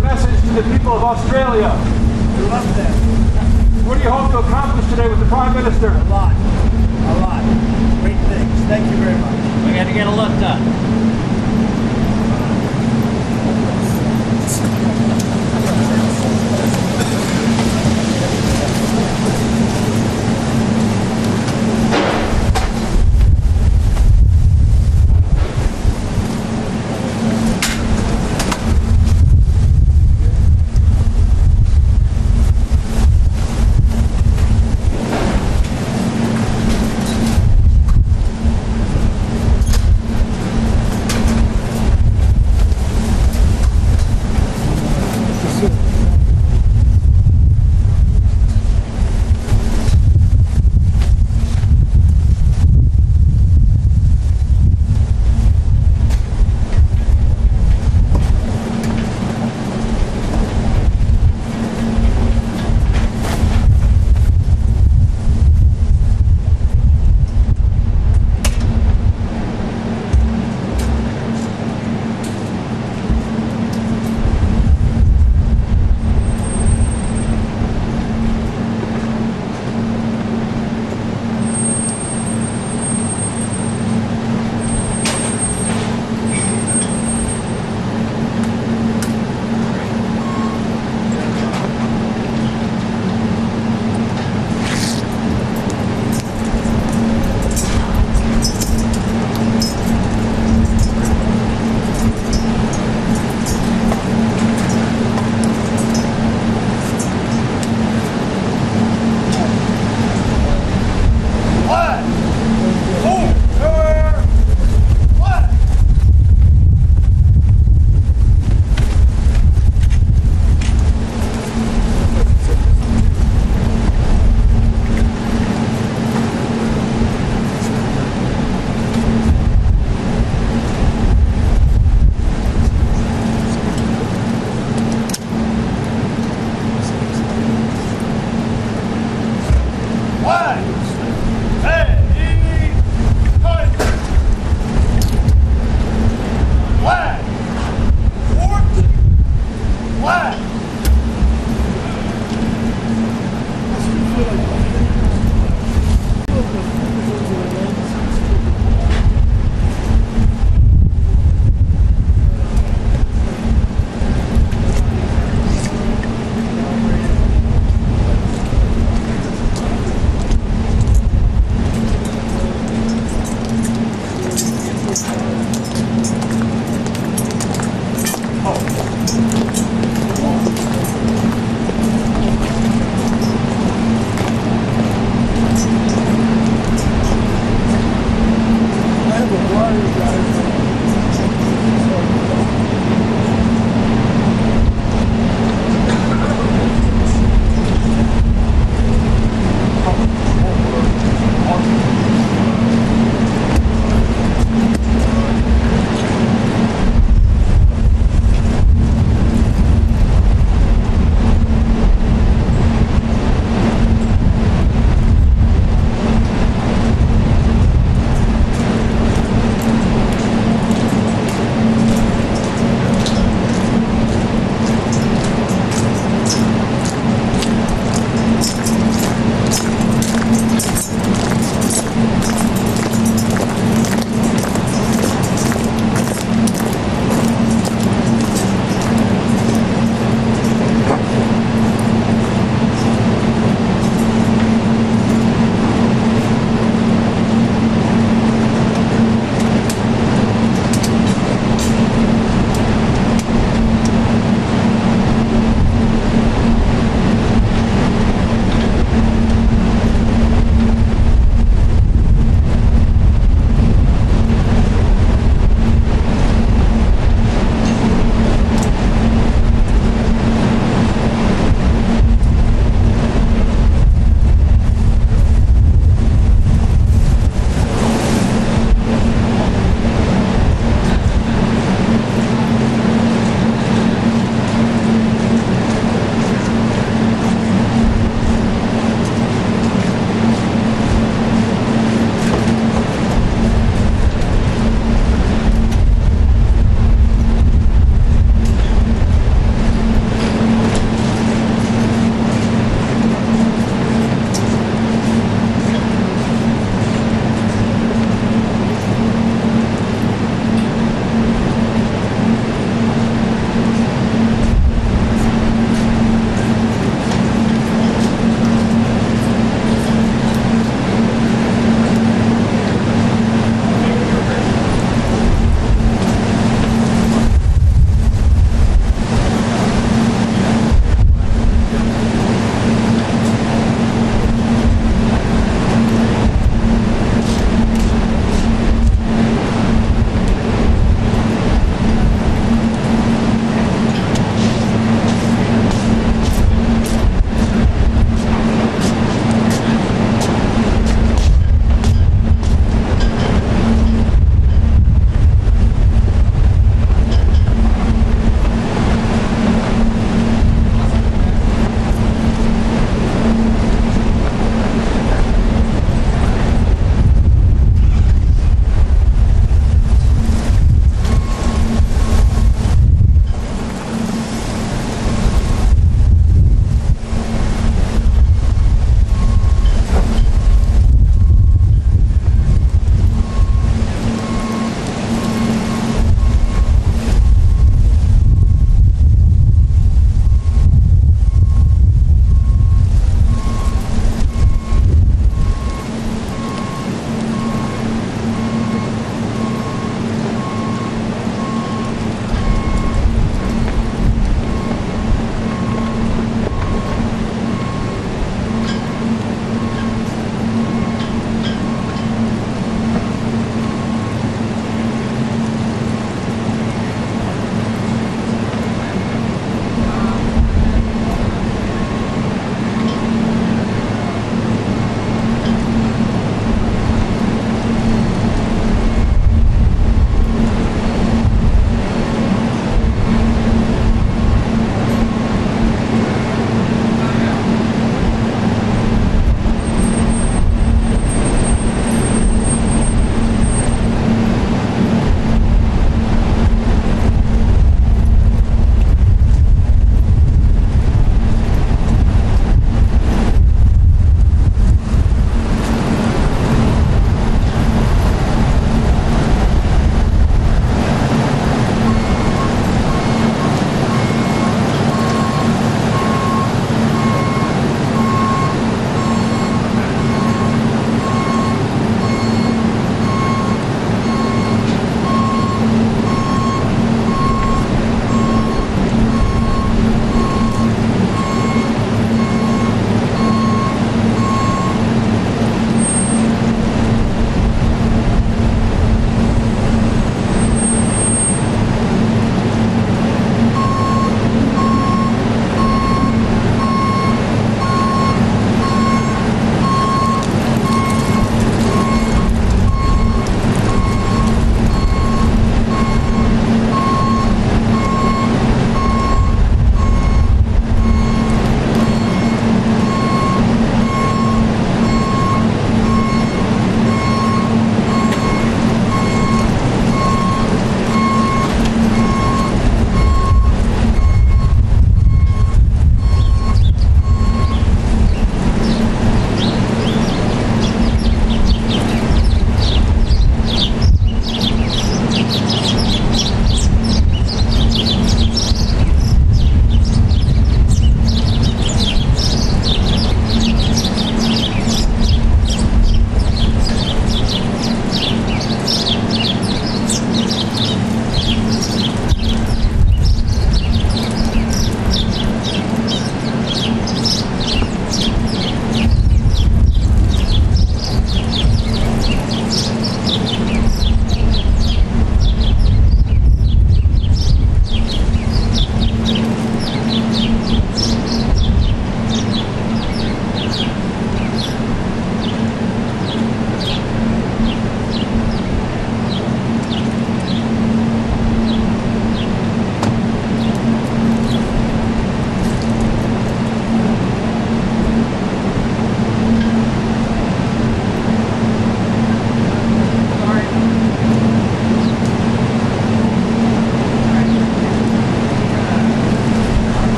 your message to the people of Australia? We love them. What do you hope to accomplish today with the Prime Minister? A lot. A lot. Great things. Thank you very much. We got to get a lot done.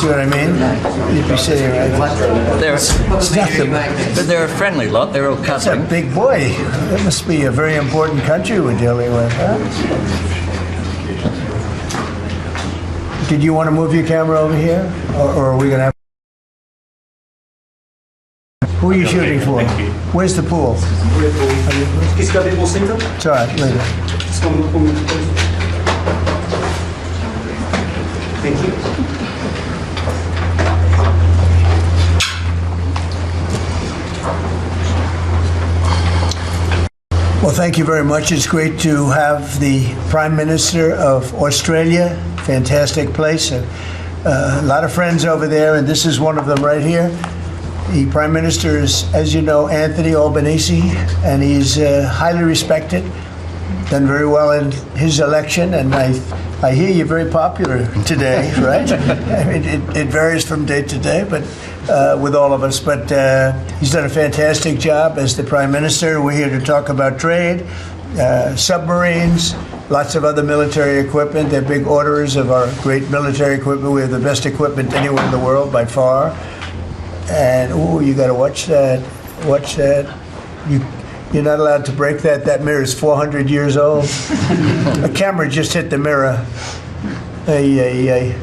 see what I mean? You'd be sitting right there. They're, It's nothing. but they're a friendly lot. They're all That's a cuddling. big boy. That must be a very important country we're dealing with, huh? Did you want to move your camera over here? Or are we going to have... Who are you shooting for? Where's the pool? Qu'est-ce qu'il y a des bons là? It's all right, later. Thank you. Well, thank you very much. It's great to have the Prime Minister of Australia. Fantastic place. A lot of friends over there, and this is one of them right here. The Prime Minister is, as you know, Anthony Albanese, and he's highly respected, done very well in his election, and I hear you're very popular today, right? I mean, it varies from day to day, but with all of us. But he's done a fantastic job as the Prime Minister. We're here to talk about trade, submarines, lots of other military equipment. They're big orderers of our great military equipment. We have the best equipment anywhere in the world by far. And oh, you got to watch that. Watch that. You're not allowed to break that. That mirror is 400 years old. A camera just hit the mirror. I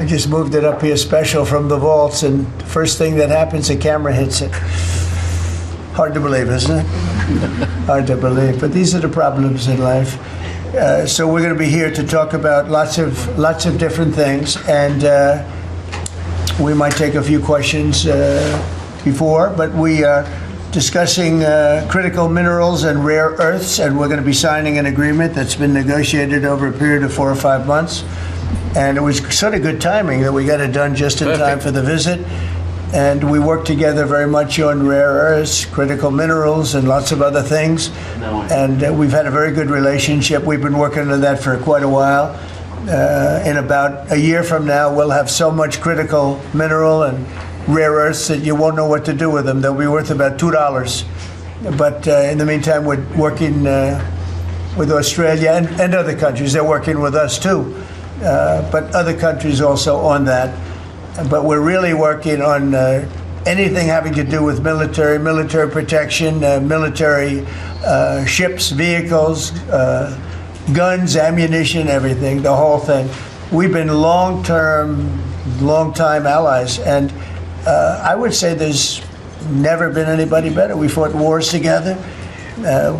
just moved it up here special from the vaults, and first thing that happens, a camera hits it. Hard to believe, isn't it? Hard to believe. But these are the problems in life. So we're going to be here to talk about lots of different things, and we might take a few questions before, but we are discussing critical minerals and rare earths, and we're going to be signing an agreement that's been negotiated over a period of 4 or 5 months. And it was sort of good timing that we got it done just in time for the visit. And we worked together very much on rare earths, critical minerals, and lots of other things. And we've had a very good relationship. We've been working on that for quite a while. In about a year from now, we'll have so much critical mineral and rare earths that you won't know what to do with them. They'll be worth about $2. But in the meantime, we're working with Australia and other countries. They're working with us too, but other countries also on that. But we're really working on anything having to do with military protection, military ships, vehicles, guns, ammunition, everything, the whole thing. We've been long-time allies, and I would say there's never been anybody better. We fought wars together.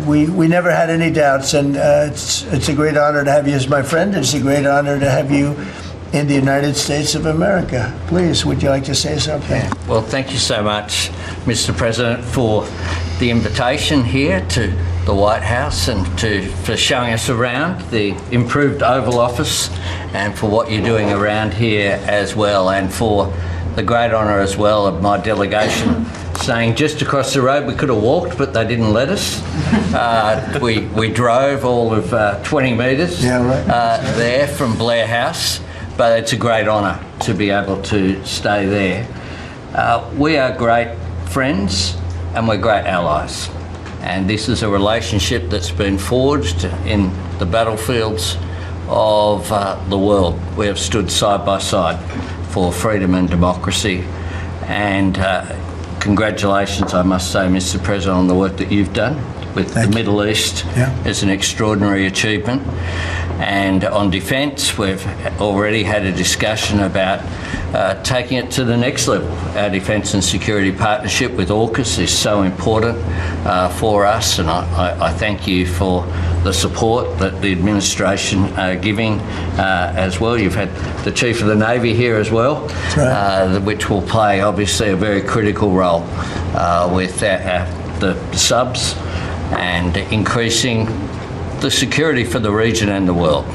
We never had any doubts, and it's a great honor to have you as my friend. It's a great honor to have you in the United States of America. Please, would you like to say something? Well, thank you so much, Mr. President, for the invitation here to the White House and for showing us around the improved Oval Office, and for what you're doing around here as well, and for the great honour as well of my delegation saying just across the road we could have walked, but they didn't let us. We drove all of 20 metres there from Blair House, but it's a great honour to be able to stay there. We are great friends and we're great allies, and this is a relationship that's been forged in the battlefields of the world. We have stood side by side for freedom and democracy, and congratulations, I must say, Mr. President, on the work that you've done with the Middle East. It's an extraordinary achievement. And on defence, we've already had a discussion about taking it to the next level. Our defence and security partnership with AUKUS is so important for us, and I thank you for the support that the administration are giving as well. You've had the Chief of the Navy here as well, which will play obviously a very critical role with the subs and increasing the security for the region and the world.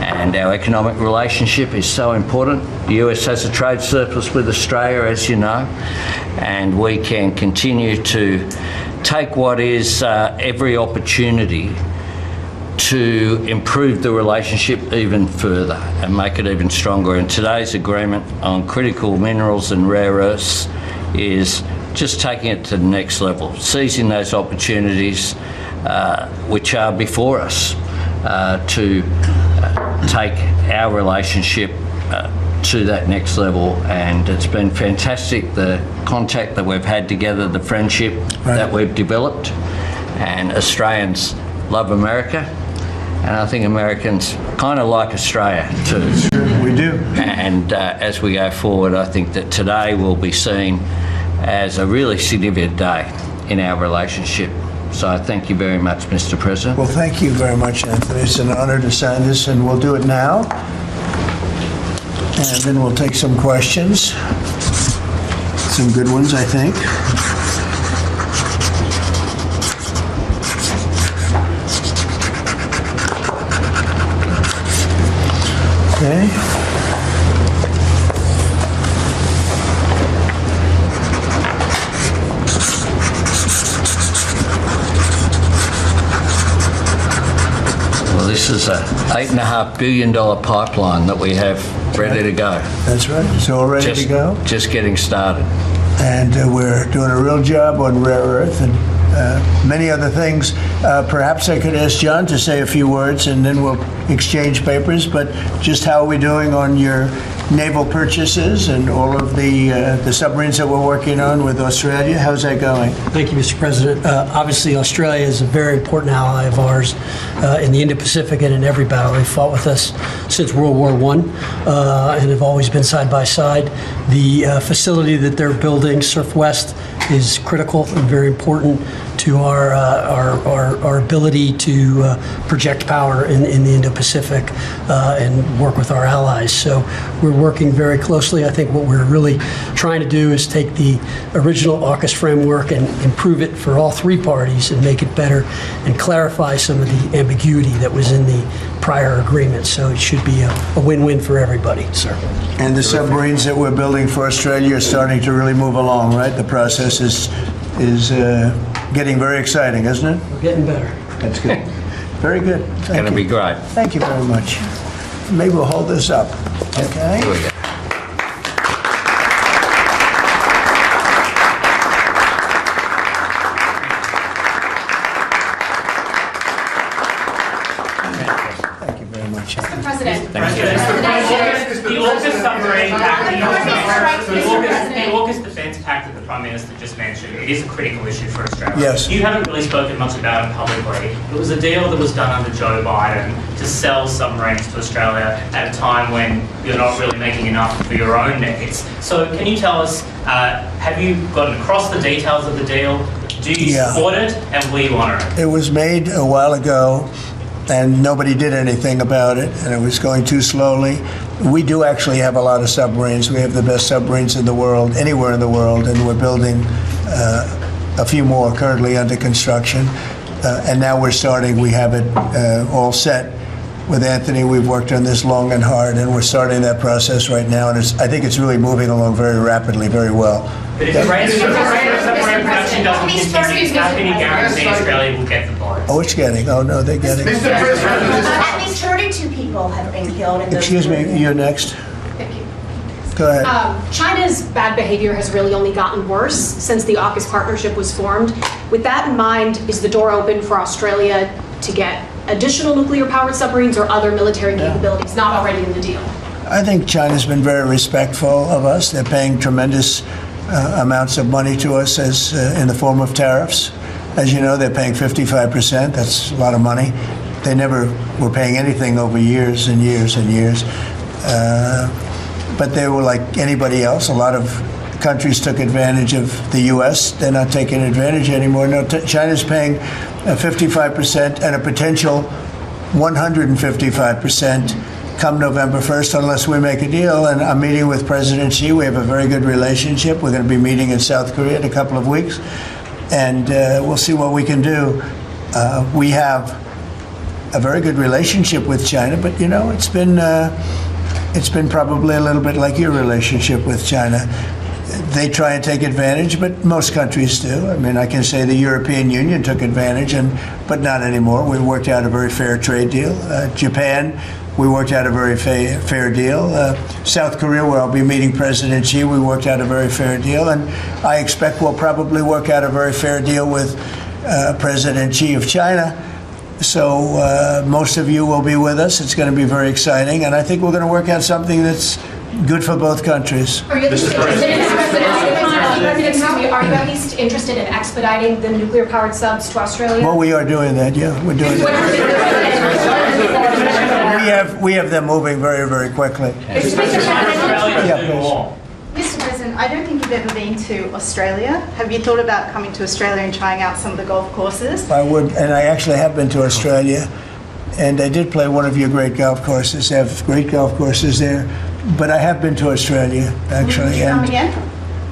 And our economic relationship is so important. The US has a trade surplus with Australia, as you know, and we can continue to take what is every opportunity to improve the relationship even further and make it even stronger. And today's agreement on critical minerals and rare earths is just taking it to the next level, seizing those opportunities which are before us to take our relationship to that next level, and it's been fantastic, the contact that we've had together, the friendship that we've developed, and Australians love America, and I think Americans kind of like Australia too. Sure, we do. And as we go forward, I think that today will be seen as a really significant day in our relationship. So I thank you very much, Mr. President. Well, thank you very much, Anthony. It's an honor to sign this, and we'll do it now. And then we'll take some questions. Some good ones, I think. Okay. Well, this is a $8.5 billion pipeline that we have ready to go. That's right. It's all ready to go. Just getting started. And we're doing a real job on rare earth and many other things. Perhaps I could ask John to say a few words, and then we'll exchange papers. But just how are we doing on your naval purchases and all of the submarines that we're working on with Australia? How's that going? Thank you, Mr. President. Obviously, Australia is a very important ally of ours in the Indo-Pacific and in every battle. They've fought with us since World War I and have always been side by side. The facility that they're building, Surf West, is critical and very important to our ability to project power in the Indo-Pacific and work with our allies. So we're working very closely. I think what we're really trying to do is take the original AUKUS framework and improve it for all three parties and make it better and clarify some of the ambiguity that was in the prior agreement. So it should be a win-win for everybody, sir. And the submarines that we're building for Australia are starting to really move along, right? The process is getting very exciting, isn't it? We're getting better. That's good. Very good. It's going to be great. Thank you very much. Maybe we'll hold this up. Okay. Here we go. Thank you very much. Mr. President. The AUKUS submarine pact, the AUKUS defence pact that the Prime Minister just mentioned, it is a critical issue for Australia. Yes. You haven't really spoken much about it publicly. It was a deal that was done under Joe Biden to sell submarines to Australia at a time when you're not really making enough for your own needs. So can you tell us, have you gotten across the details of the deal? Do you support it, and will you honour it? It was made a while ago, and nobody did anything about it, and it was going too slowly. We do actually have a lot of submarines. We have the best submarines in the world, anywhere in the world, and we're building a few more currently under construction. And now we're starting, we have it all set. With Anthony, we've worked on this long and hard, and we're starting that process right now, and I think it's really moving along very rapidly, very well. But if the rate of submarine production doesn't continue, how can you guarantee Australia will get the boats? Oh, it's getting, oh no, they're getting. At least 32 people have been killed in those. Excuse me, you're next. Thank you. Go ahead. China's bad behavior has really only gotten worse since the AUKUS partnership was formed. With that in mind, is the door open for Australia to get additional nuclear-powered submarines or other military capabilities not already in the deal? I think China's been very respectful of us. They're paying tremendous amounts of money to us as in the form of tariffs. As you know, they're paying 55%. That's a lot of money. They never were paying anything over years and years and years. But they were like anybody else. A lot of countries took advantage of the U.S. They're not taking advantage anymore. No, China's paying 55% and a potential 155% come November 1st unless we make a deal. And I'm meeting with President Xi. We have a very good relationship. We're going to be meeting in South Korea in a couple of weeks. And we'll see what we can do. We have a very good relationship with China, but you know, it's been probably a little bit like your relationship with China. They try and take advantage, but most countries do. I mean, I can say the European Union took advantage, but not anymore. We worked out a very fair trade deal. Japan, we worked out a very fair deal. South Korea, where I'll be meeting President Xi, we worked out a very fair deal. And I expect we'll probably work out a very fair deal with President Xi of China. So most of you will be with us. It's going to be very exciting. And I think we're going to work out something that's good for both countries. Are you at least interested in expediting the nuclear-powered subs to Australia? Well, we are doing that, yeah, we're doing that. We have them moving very, very quickly. Yeah, please. Mr. President, I don't think you've ever been to Australia. Have you thought about coming to Australia and trying out some of the golf courses? I would, and I actually have been to Australia, and I did play one of your great golf courses. They have great golf courses there, but I have been to Australia, actually. Would you come again?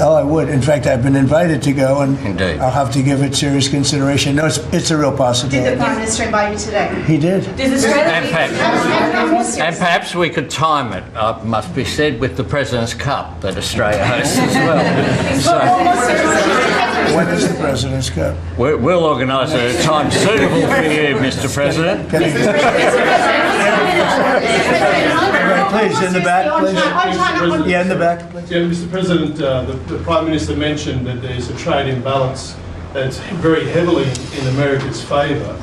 Oh, I would. In fact, I've been invited to go, and Indeed. I'll have to give it serious consideration. No, it's a real Did possibility. the Prime Minister invite you today? He did. And perhaps we could time it, must be said, with the President's Cup that Australia hosts as well. When is the President's Cup? We'll organise it at a time suitable for you, Mr. President. Please, in the back, please. Yeah, in the back, please. Yeah, Mr. President, the Prime Minister mentioned that there's a trade imbalance that's very heavily in America's favour.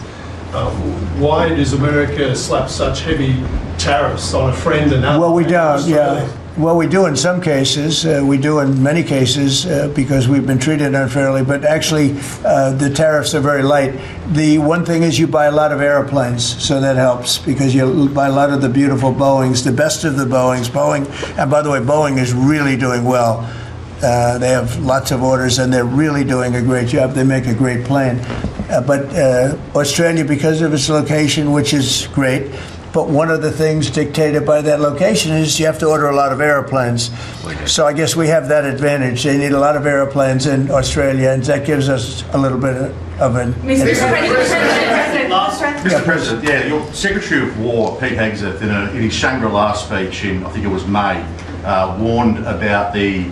Why does America slap such heavy tariffs on a friend and ally? Well, we don't, Australia? yeah. Well, we do in some cases. We do in many cases because we've been treated unfairly. But actually, the tariffs are very light. The one thing is you buy a lot of airplanes, so that helps because you buy a lot of the beautiful Boeings, the best of the Boeings. Boeing, and by the way, Boeing is really doing well. They have lots of orders, and they're really doing a great job. They make a great plane. But Australia, because of its location, which is great. But one of the things dictated by that location is you have to order a lot of airplanes. So I guess we have that advantage. They need a lot of airplanes in Australia, and that gives us a little bit of an advantage. Mr. President, your Secretary of War, Pete Hegseth, in his Shangri-La speech in, I think it was May, warned about the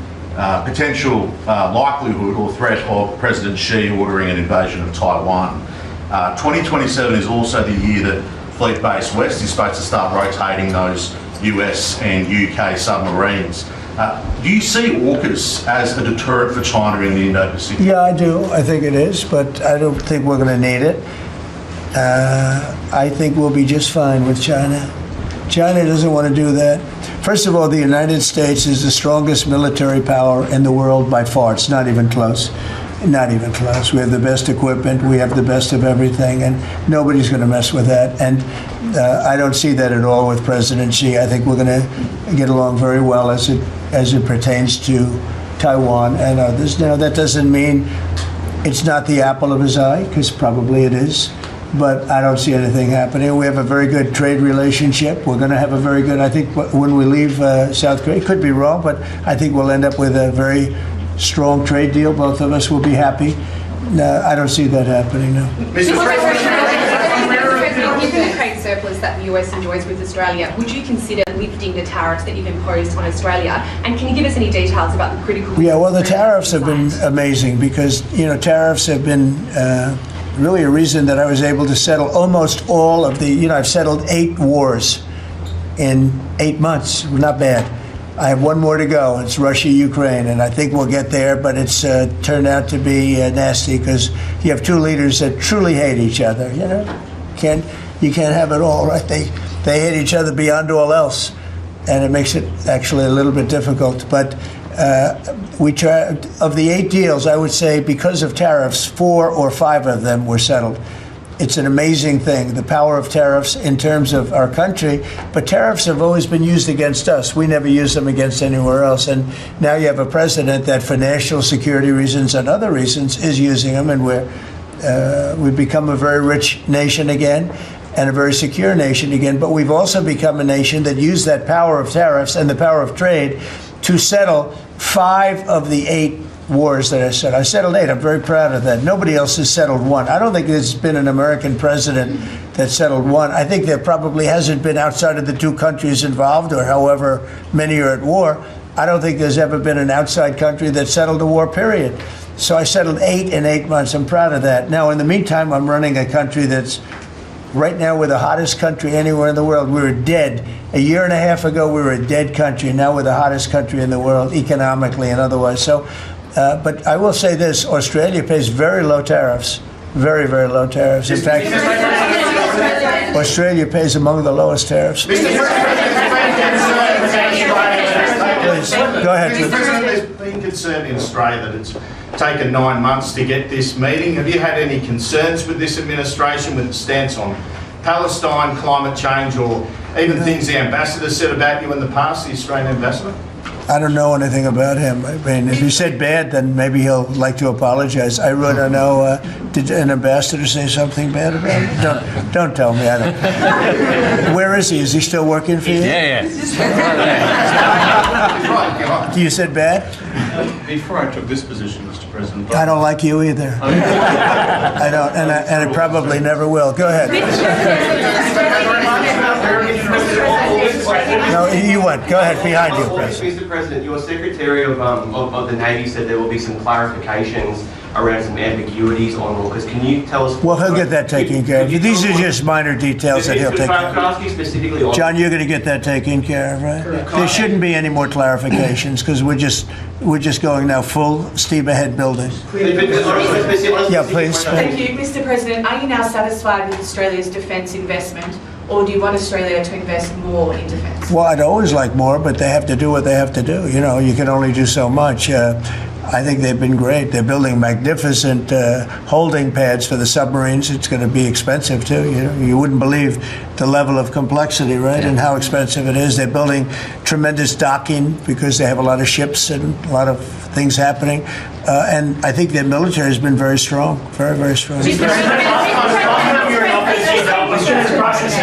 potential likelihood or threat of President Xi ordering an invasion of Taiwan. 2027 is also the year that Fleet Base West is supposed to start rotating those US and UK submarines. Do you see AUKUS as a deterrent for China in the Indo-Pacific? Yeah, I do. I think it is, but I don't think we're going to need it. I think we'll be just fine with China. China doesn't want to do that. First of all, the United States is the strongest military power in the world by far. It's not even close. Not even close. We have the best equipment. We have the best of everything, and nobody's going to mess with that. And I don't see that at all with President Xi. I think we're going to get along very well as it pertains to Taiwan and others. Now, that doesn't mean it's not the apple of his eye, because probably it is. But I don't see anything happening. We have a very good trade relationship. We're going to have a very good, I think, when we leave South Korea, it could be wrong, but I think we'll end up with a very strong trade deal. Both of us will be happy. No, I don't see that happening, no. Mr. President, given the trade surplus that the US enjoys with Australia, would you consider lifting the tariffs that you've imposed on Australia? And can you give us any details about the critical... Yeah, well, the tariffs have been amazing because, tariffs have been really a reason that I was able to settle almost all of the, I've settled 8 wars in 8 months. Not bad. I have one more to go. It's Russia, Ukraine, and I think we'll get there, but it's turned out to be nasty because you have 2 leaders that truly hate each other. You can't have it all, right? They hate each other beyond all else, and it makes it actually a little bit difficult. But we try, of the 8 deals, I would say because of tariffs, 4 or 5 of them were settled. It's an amazing thing, the power of tariffs in terms of our country, but tariffs have always been used against us. We never use them against anywhere else, and now you have a president that for national security reasons and other reasons is using them, and we've become a very rich nation again and a very secure nation again, but we've also become a nation that used that power of tariffs and the power of trade to settle 5 of the 8 wars that I settled. I settled 8. I'm very proud of that. Nobody else has settled 1. I don't think there's been an American president that settled 1. I think there probably hasn't been outside of the 2 countries involved, or however many are at war. I don't think there's ever been an outside country that settled a war, period. So I settled 8 in 8 months. I'm proud of that. Now, in the meantime, I'm running a country that's right now we're the hottest country anywhere in the world. We were dead. A year and a half ago, we were a dead country. Now we're the hottest country in the world, economically and otherwise. So. But I will say this, Australia pays very low tariffs, very, very low tariffs. In fact, Australia pays among the lowest tariffs. Go ahead. Mr. President, there's been concern in Australia that it's taken 9 months to get this meeting. Have you had any concerns with this administration, with the stance on Palestine, climate change, or even things the ambassador said about you in the past, the Australian ambassador? I don't know anything about him. I mean, if he said bad, then maybe he'll like to apologize. I really don't know. Did an ambassador say something bad about him? Don't tell me. I don't. Where is he? Is he still working for you? Yeah. You said bad? Before I took this position, Mr. President, I don't like you either. I don't, and I probably never will. Go ahead. No, you went. Go ahead, behind you, President. Mr. President, your Secretary of the Navy said there will be some clarifications around some ambiguities on AUKUS. Can you tell us? Well, he'll get that taken care of. These are just minor details that he'll take care Can I ask you specifically on... John, you're going to get that taken care of, right? There shouldn't be any more clarifications because we're just going now full steam ahead building. Yeah, please. Thank you, Mr. President. Are you now satisfied with Australia's defence investment, or do you want Australia to invest more in defence? Well, I'd always like more, but they have to do what they have to do. You know, you can only do so much. I think they've been great. They're building magnificent holding pads for the submarines. It's going to be expensive too. You know, you wouldn't believe the level of complexity, right, and how expensive it is. They're building tremendous docking because they have a lot of ships and a lot of things happening. And I think their military has been very strong, very, very strong.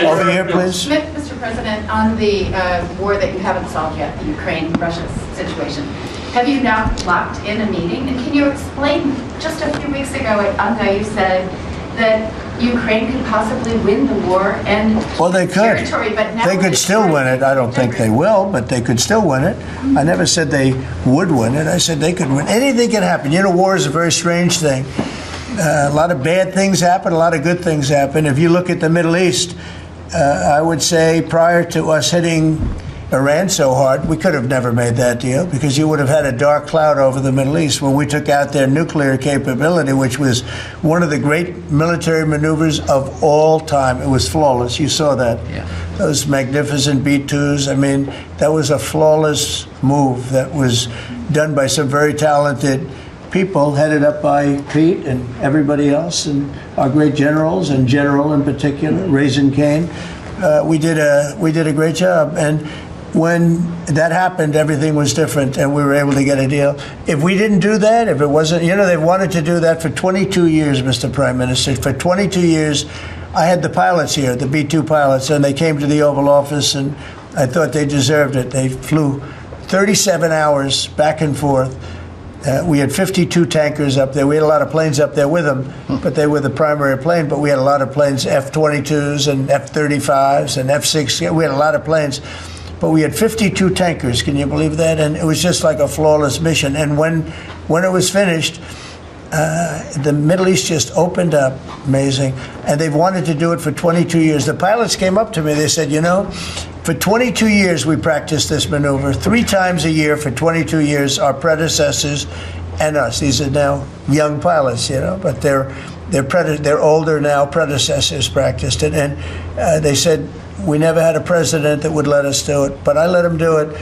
Over here, please. Mr. President, on the war that you haven't solved yet, the Ukraine-Russia situation, have you now locked in a meeting? And can you explain, just a few weeks ago at UNGA, you said that Ukraine could possibly win the war and well, they could. Territory, but now they could still win it. I don't think they will, but they could still win it. I never said they would win it. I said they could win. Anything can happen. You know, war is a very strange thing. A lot of bad things happen, a lot of good things happen. If you look at the Middle East, I would say prior to us hitting Iran so hard, we could have never made that deal because you would have had a dark cloud over the Middle East when we took out their nuclear capability, which was one of the great military maneuvers of all time. It was flawless. You saw that. Yeah. Those magnificent B-2s. I mean, that was a flawless move that was done by some very talented people headed up by Pete and everybody else and our great generals and General in particular, Raisin Kane. We did a great job. And when that happened, everything was different and we were able to get a deal. If we didn't do that, if it wasn't, you know, they wanted to do that for 22 years, Mr. Prime Minister. For 22 years, I had the pilots here, the B-2 pilots, and they came to the Oval Office and I thought they deserved it. They flew 37 hours back and forth. We had 52 tankers up there. We had a lot of planes up there with them, but they were the primary plane. But we had a lot of planes, F-22s and F-35s and F-6. We had a lot of planes. But we had 52 tankers. Can you believe that? And it was just like a flawless mission. And when it was finished, the Middle East just opened up, amazing. And they've wanted to do it for 22 years. The pilots came up to me. They said, you know, for 22 years, we practiced this maneuver 3 times a year for 22 years, our predecessors and us. These are now young pilots, you know, but they're older now, predecessors practiced it. And they said, we never had a president that would let us do it, but I let him do it.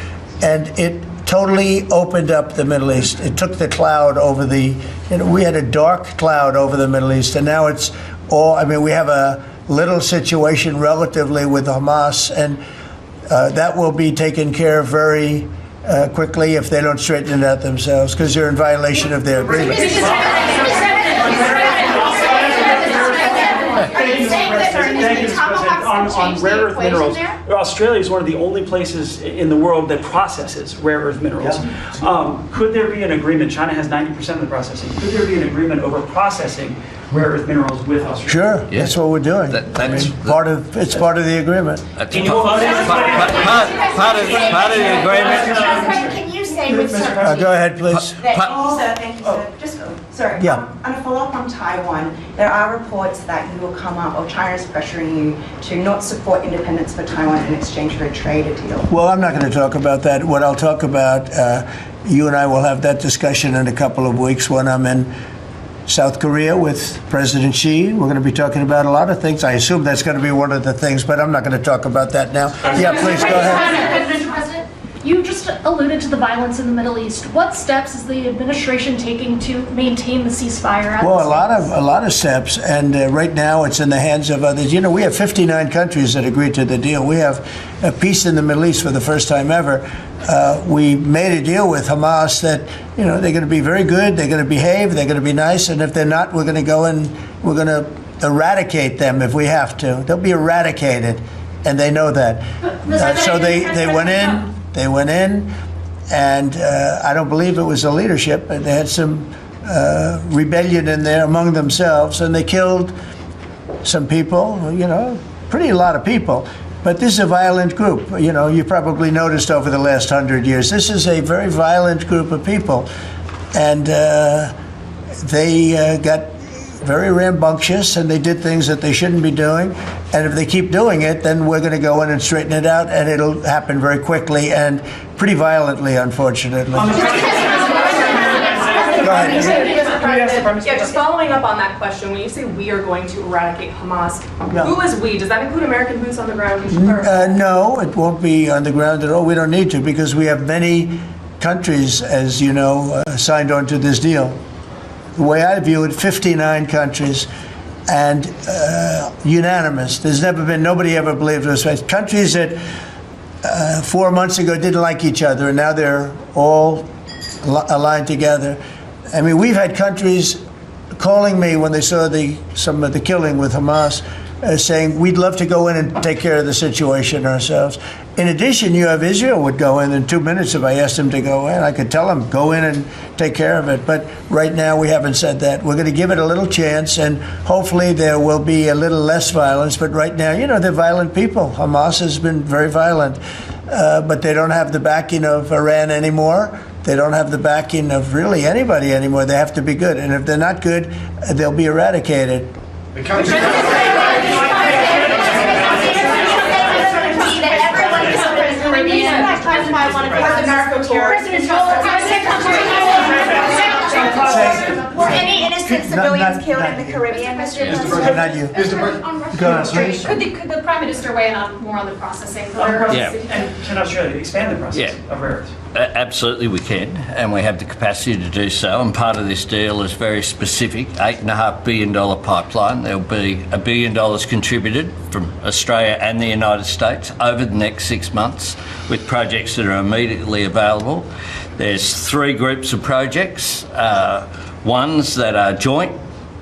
And it totally opened up the Middle East. It took the cloud over the, you know, we had a dark cloud over the Middle East, and now it's all, I mean, we have a little situation relatively with Hamas, and that will be taken care of very quickly if they don't straighten it out themselves, because they're in violation of their agreement. On rare earth minerals, Australia is one of the only places in the world that processes rare earth minerals. Could there be an agreement? China has 90% of the processing. Could there be an agreement over processing rare earth minerals with Australia? Sure, yeah. That's what we're doing. It's part of the agreement. Part of the agreement. Can you say with certainty? Go ahead, please. Sir, thank you, sir. Just sorry. Yeah. On a follow-up on Taiwan, there are reports that you will come up, or China is pressuring you to not support independence for Taiwan in exchange for a trade deal. Well, I'm not going to talk about that. What I'll talk about, you and I will have that discussion in a couple of weeks when I'm in South Korea with President Xi. We're going to be talking about a lot of things. I assume that's going to be one of the things, but I'm not going to talk about that now. Yeah, please go ahead. President, You just alluded to the violence in the Middle East. What steps is the administration taking to maintain the ceasefire? Well, a lot of steps, and right now it's in the hands of others. You know, we have 59 countries that agreed to the deal. We have a peace in the Middle East for the first time ever. We made a deal with Hamas that, you know, they're going to be very good, they're going to behave, they're going to be nice, and if they're not, we're going to go in, we're going to eradicate them if we have to. They'll be eradicated, and they know that. So they went in. They went in, and I don't believe it was the leadership, but they had some rebellion in there among themselves, and they killed some people, you know, a lot of people. But this is a violent group. You know, you probably noticed over the last 100 years, this is a very violent group of people. And they got very rambunctious, and they did things that they shouldn't be doing. And if they keep doing it, then we're going to go in and straighten it out, and it'll happen very quickly and pretty violently, unfortunately. Go ahead. Yeah, just following up on that question, when you say we are going to eradicate Hamas, who is we? Does that include American boots on the ground? No, it won't be on the ground at all. We don't need to, because we have many countries, as you know, signed on to this deal. The way I view it, 59 countries, and unanimous. There's never been, nobody ever believed it was right. Countries that 4 months ago didn't like each other, and now they're all aligned together. I mean, we've had countries calling me when they saw some of the killing with Hamas, saying, we'd love to go in and take care of the situation ourselves. In addition, you have Israel would go in 2 minutes if I asked them to go in. I could tell them, go in and take care of it. But right now, we haven't said that. We're going to give it a little chance, and hopefully there will be a little less violence. But right now, you know, they're violent people. Hamas has been very violent. But they don't have the backing of Iran anymore. They don't have the backing of really anybody anymore. They have to be good. And if they're not good, they'll be eradicated. Were any innocent civilians killed in the Caribbean, Mr. President? Not you. Could the Prime Minister weigh in on more on the processing? Yeah. And can Australia expand the process of rare earths? Absolutely we can, and we have the capacity to do so, and part of this deal is very specific, $8.5 billion pipeline. There'll be $1 billion contributed from Australia and the United States over the next 6 months with projects that are immediately available. There's 3 groups of projects, ones that are joint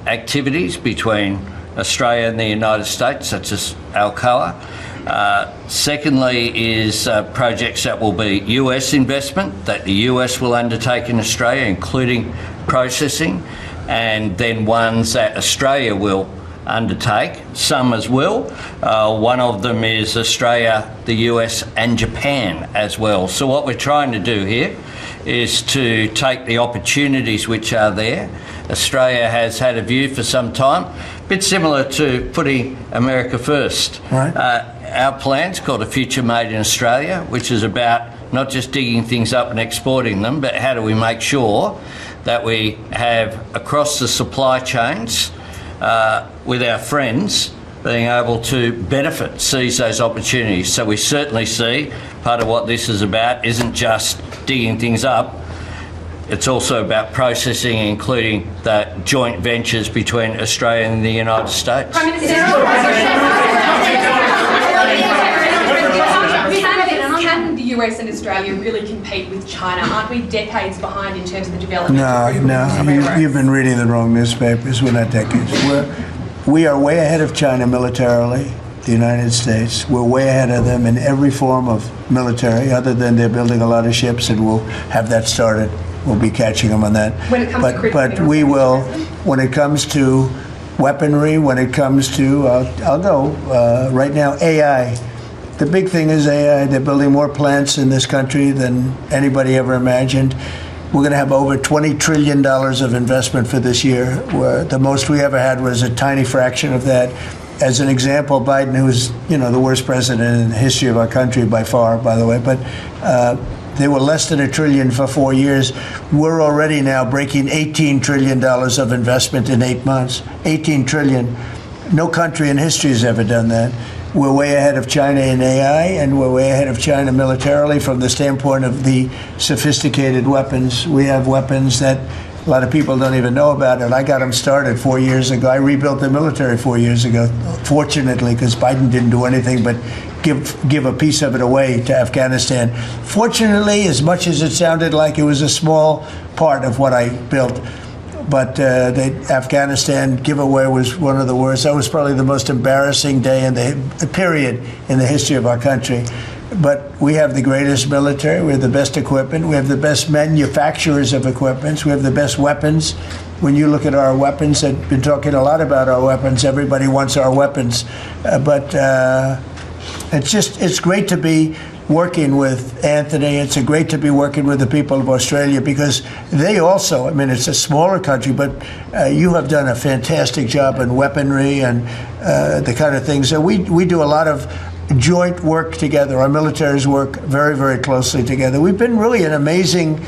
activities between Australia and the United States, such as Alcoa. Secondly is projects that will be US investment that the US will undertake in Australia, including processing, and then ones that Australia will undertake, some as well. One of them is Australia, the US and Japan as well. So what we're trying to do here is to take the opportunities which are there. Australia has had a view for some time, a bit similar to putting America first. Right. Our plan's called A Future Made in Australia, which is about not just digging things up and exporting them, but how do we make sure that we have across the supply chains with our friends being able to benefit, seize those opportunities. So we certainly see part of what this is about isn't just digging things up, it's also about processing, including the joint ventures between Australia and the United States. Prime Minister, can the US and Australia really compete with China? Aren't we decades behind in terms of the development? No, you've been reading the wrong newspapers. We're not decades. We are way ahead of China militarily, the United States. We're way ahead of them in every form of military, other than they're building a lot of ships, and we'll have that started. We'll be catching them on that. When it comes to but we will, when it comes to weaponry, when it comes to, I'll go right now, AI. The big thing is AI. They're building more plants in this country than anybody ever imagined. We're going to have over $20 trillion of investment for this year, where the most we ever had was a tiny fraction of that. As an example, Biden, who's the worst president in the history of our country by far, by the way, but they were less than $1 trillion for 4 years. We're already now breaking $18 trillion of investment in 8 months. $18 trillion. No country in history has ever done that. We're way ahead of China in AI, and we're way ahead of China militarily from the standpoint of the sophisticated weapons. We have weapons that a lot of people don't even know about it. I got them started 4 years ago. I rebuilt the military 4 years ago, fortunately, because Biden didn't do anything but give a piece of it away to Afghanistan. Fortunately, as much as it sounded like it was a small part of what I built, but the Afghanistan giveaway was one of the worst. That was probably the most embarrassing day in the period in the history of our country. But we have the greatest military, we have the best equipment, we have the best manufacturers of equipment, we have the best weapons. When you look at our weapons, I've been talking a lot about our weapons. Everybody wants our weapons. It's great to be working with Anthony. It's great to be working with the people of Australia because they also, I mean, it's a smaller country, but you have done a fantastic job in weaponry and the kind of things. So we do a lot of joint work together. Our militaries work very, very closely together. We've been really an amazing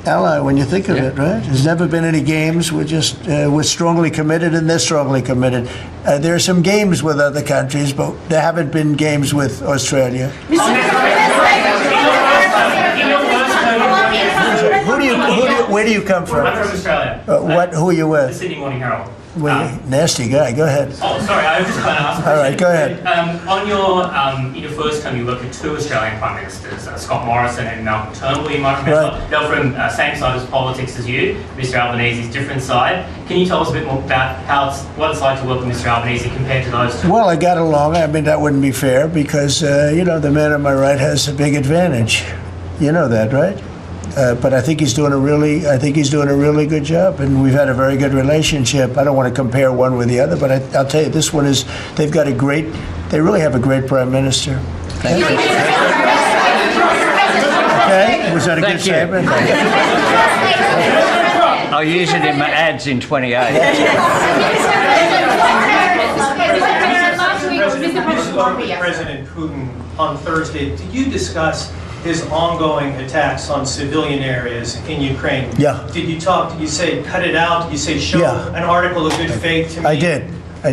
ally when you think of it, right? There's never been any games. We're strongly committed, and they're strongly committed. There are some games with other countries, but there haven't been games with Australia. Where do you come from? I'm from Australia. Who are you with? The Sydney Morning Herald. Nasty guy. Go ahead. Oh, sorry, I was just going to ask. All right, go ahead. On in your first term, you worked with two Australian Prime Ministers, Scott Morrison and Malcolm Turnbull. You might remember. Right. They were from same side of politics as you. Mr. Albanese's different side. Can you tell us a bit more about what it's like to work with Mr. Albanese compared to those two? Well, I got along. I mean, that wouldn't be fair because the man on my right has a big advantage. You know that, right? But I think he's doing a really good job, and we've had a very good relationship. I don't want to compare one with the other, but I'll tell you, they really have a great prime minister. Thank you. Okay, was that a good statement? I'll use it in my ads in 28. President Putin on Thursday, did you discuss his ongoing attacks on civilian areas in Ukraine? Yeah. Did you say cut it out? Did you say show an article of good faith to me? I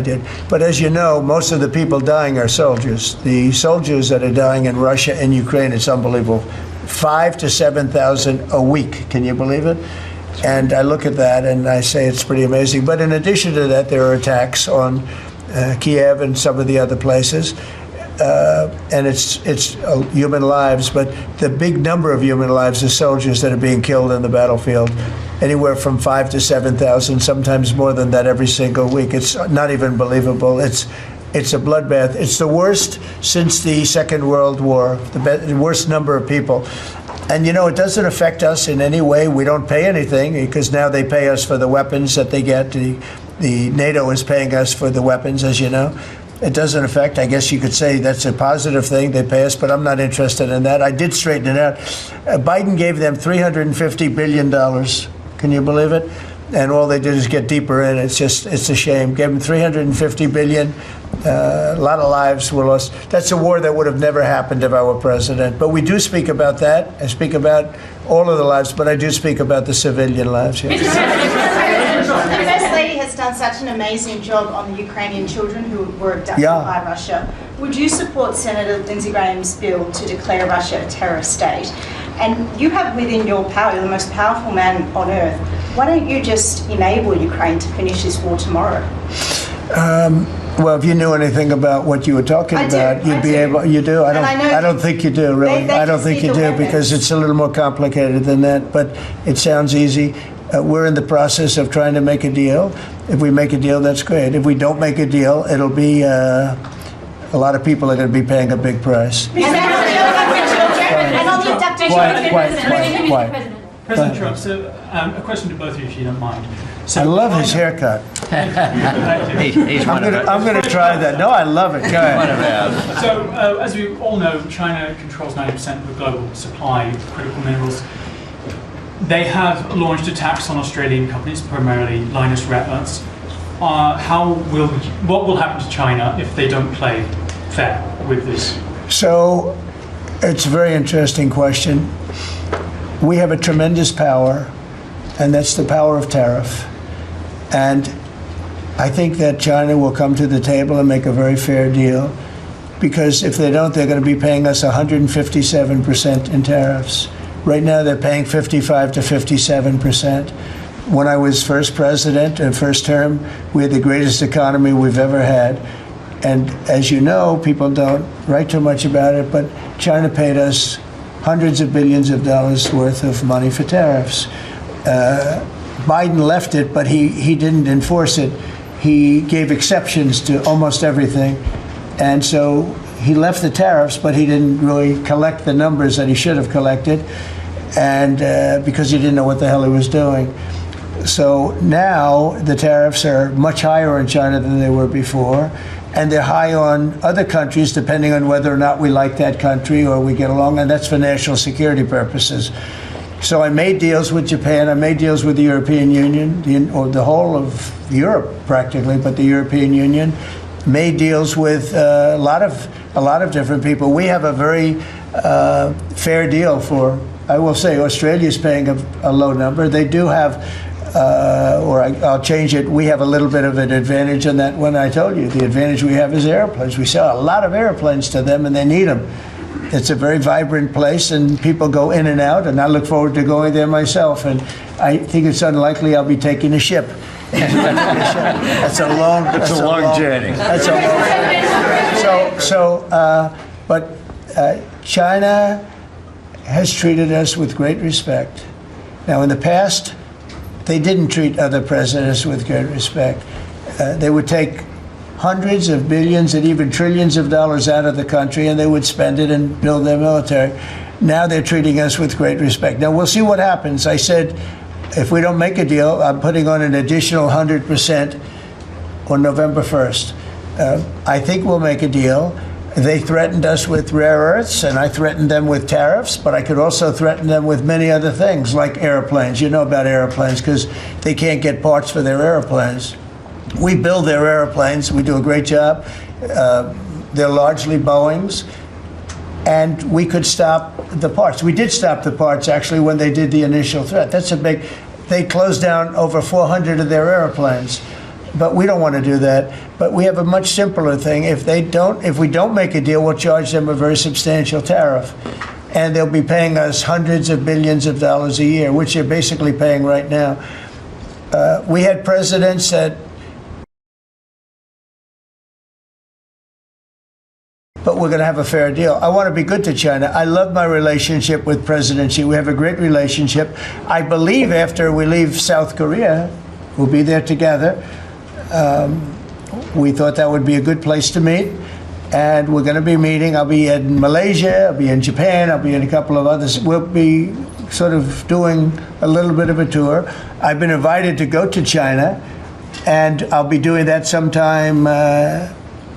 did. But as you know, most of the people dying are soldiers. The soldiers that are dying in Russia and Ukraine, it's unbelievable. 5,000 to 7,000 a week. Can you believe it? And I look at that and I say it's pretty amazing. But in addition to that, there are attacks on Kiev and some of the other places. And it's human lives, but the big number of human lives is soldiers that are being killed in the battlefield, anywhere from 5,000 to 7,000, sometimes more than that every single week. It's not even believable. It's a bloodbath. It's the worst since the Second World War, the worst number of people. And it doesn't affect us in any way. We don't pay anything because now they pay us for the weapons that they get. The NATO is paying us for the weapons, as you know. It doesn't affect, I guess you could say that's a positive thing, they pay us, but I'm not interested in that. I did straighten it out. Biden gave them $350 billion. Can you believe it? And all they did is get deeper in. It's a shame. Gave them $350 billion. A lot of lives were lost. That's a war that would have never happened if I were president. But we do speak about that. I speak about all of the lives, but I do speak about the civilian lives. Yeah. The First Lady has done such an amazing job on the Ukrainian children who were abducted by Russia. Would you support Senator Lindsey Graham's bill to declare Russia a terrorist state? And you have within your power, you're the most powerful man on earth. Why don't you just enable Ukraine to finish this war tomorrow? Well, if you knew anything about what you were talking about, you'd be able. You do. I don't think you do. Really, I don't think you do because it's a little more complicated than that. But it sounds easy. We're in the process of trying to make a deal. If we make a deal, that's great. If we don't make a deal, it'll be a lot of people are going to be paying a big price. Quiet. President Trump, so a question to both of you, if you don't mind. So I love his haircut. I'm going to try that. No, I love it. Go ahead. So, as we all know, China controls 90% of the global supply of critical minerals. They have launched attacks on Australian companies, primarily Lynas Rare Earths. What will happen to China if they don't play fair with this? So, it's a very interesting question. We have a tremendous power, and that's the power of tariff. And I think that China will come to the table and make a very fair deal because if they don't, they're going to be paying us 157% in tariffs. Right now, they're paying 55 to 57%. When I was first president, first term, we had the greatest economy we've ever had. And as you know, people don't write too much about it, but China paid us hundreds of billions of dollars worth of money for tariffs. Biden left it, but he didn't enforce it. He gave exceptions to almost everything. And so he left the tariffs, but he didn't really collect the numbers that he should have collected, and because he didn't know what the hell he was doing. So now the tariffs are much higher in China than they were before, and they're high on other countries depending on whether or not we like that country or we get along, and that's for national security purposes. So I made deals with Japan, I made deals with the European Union, or the whole of Europe practically, but the European Union, made deals with a lot of different people. We have a very fair deal for, I will say, Australia's paying a low number. They do have, I'll change it, we have a little bit of an advantage on that one. I told you, the advantage we have is airplanes. We sell a lot of airplanes to them, and they need them. It's a very vibrant place, and people go in and out, and I look forward to going there myself. And I think it's unlikely I'll be taking a ship. That's a long journey. That's a long. But China has treated us with great respect. Now, in the past, they didn't treat other presidents with great respect. They would take hundreds of billions and even trillions of dollars out of the country, and they would spend it and build their military. Now they're treating us with great respect. Now, we'll see what happens. I said, if we don't make a deal, I'm putting on an additional 100% on November 1st. I think we'll make a deal. They threatened us with rare earths, and I threatened them with tariffs, but I could also threaten them with many other things, like airplanes. You know about airplanes, because they can't get parts for their airplanes. We build their airplanes. We do a great job. They're largely Boeings. And we could stop the parts. We did stop the parts, actually, when they did the initial threat. That's a big, they closed down over 400 of their airplanes. But we don't want to do that. But we have a much simpler thing. If we don't make a deal, we'll charge them a very substantial tariff. And they'll be paying us hundreds of billions of dollars a year, which they're basically paying right now. We had presidents that, but we're going to have a fair deal. I want to be good to China. I love my relationship with President Xi. We have a great relationship. I believe after we leave South Korea, we'll be there together. We thought that would be a good place to meet, and we're going to be meeting. I'll be in Malaysia, I'll be in Japan, I'll be in a couple of others. We'll be sort of doing a little bit of a tour. I've been invited to go to China, and I'll be doing that sometime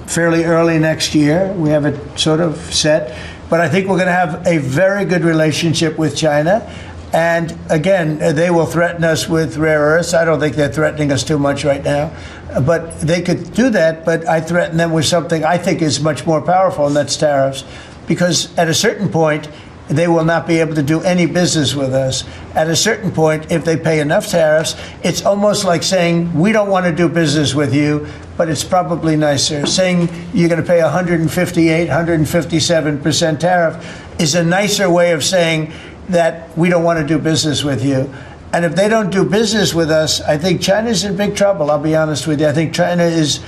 fairly early next year. We have it sort of set. But I think we're going to have a very good relationship with China. And again, they will threaten us with rare earths. I don't think they're threatening us too much right now. But they could do that, but I threaten them with something I think is much more powerful, and that's tariffs. Because at a certain point, they will not be able to do any business with us. At a certain point, if they pay enough tariffs, it's almost like saying, we don't want to do business with you, but it's probably nicer. Saying you're going to pay 158, 157% tariff is a nicer way of saying that we don't want to do business with you. And if they don't do business with us, I think China's in big trouble, I'll be honest with you. I think China is,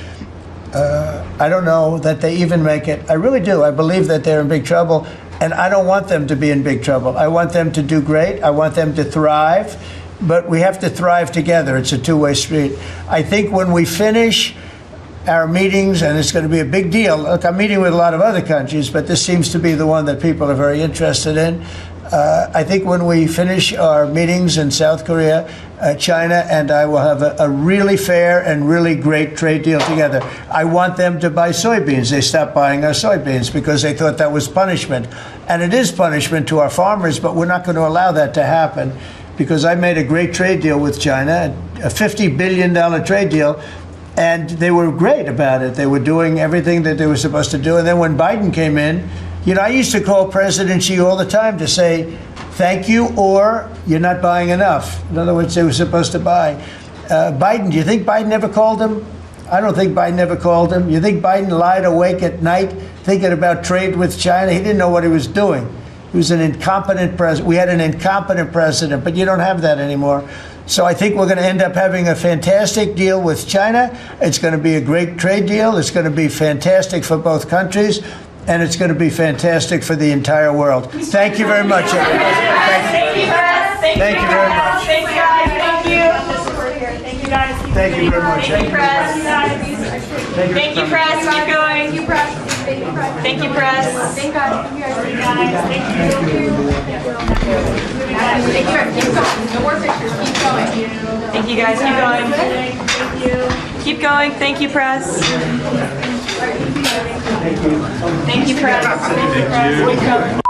I don't know that they even make it. I really do. I believe that they're in big trouble. And I don't want them to be in big trouble. I want them to do great. I want them to thrive. But we have to thrive together. It's a two-way street. I think when we finish our meetings, and it's going to be a big deal. Look, I'm meeting with a lot of other countries, but this seems to be the one that people are very interested in. I think when we finish our meetings in South Korea, China and I will have a really fair and really great trade deal together. I want them to buy soybeans. They stopped buying our soybeans because they thought that was punishment. And it is punishment to our farmers, but we're not going to allow that to happen, because I made a great trade deal with China, a $50 billion trade deal, and they were great about it. They were doing everything that they were supposed to do. And then when Biden came in, you know, I used to call President Xi all the time to say, thank you, or you're not buying enough. In other words, they were supposed to buy. Biden, do you think Biden ever called him? I don't think Biden ever called him. You think Biden lied awake at night thinking about trade with China? He didn't know what he was doing. He was an incompetent president. We had an incompetent president, but you don't have that anymore. So I think we're going to end up having a fantastic deal with China. It's going to be a great trade deal. It's going to be fantastic for both countries, and it's going to be fantastic for the entire world. Thank you very much, everybody. Thank you, press. Thank you very much. Thank you, guys. Thank you. Thank you, guys. Thank you very much. Thank you, press. Thank you, press. Keep going. Thank you, press. Thank you, press. Thank God. Thank you, guys. Thank you. Keep going. No more pictures. Keep going. Thank you, guys. Keep going. Thank you. Keep going. Thank you, press. Thank you, press. Thank you.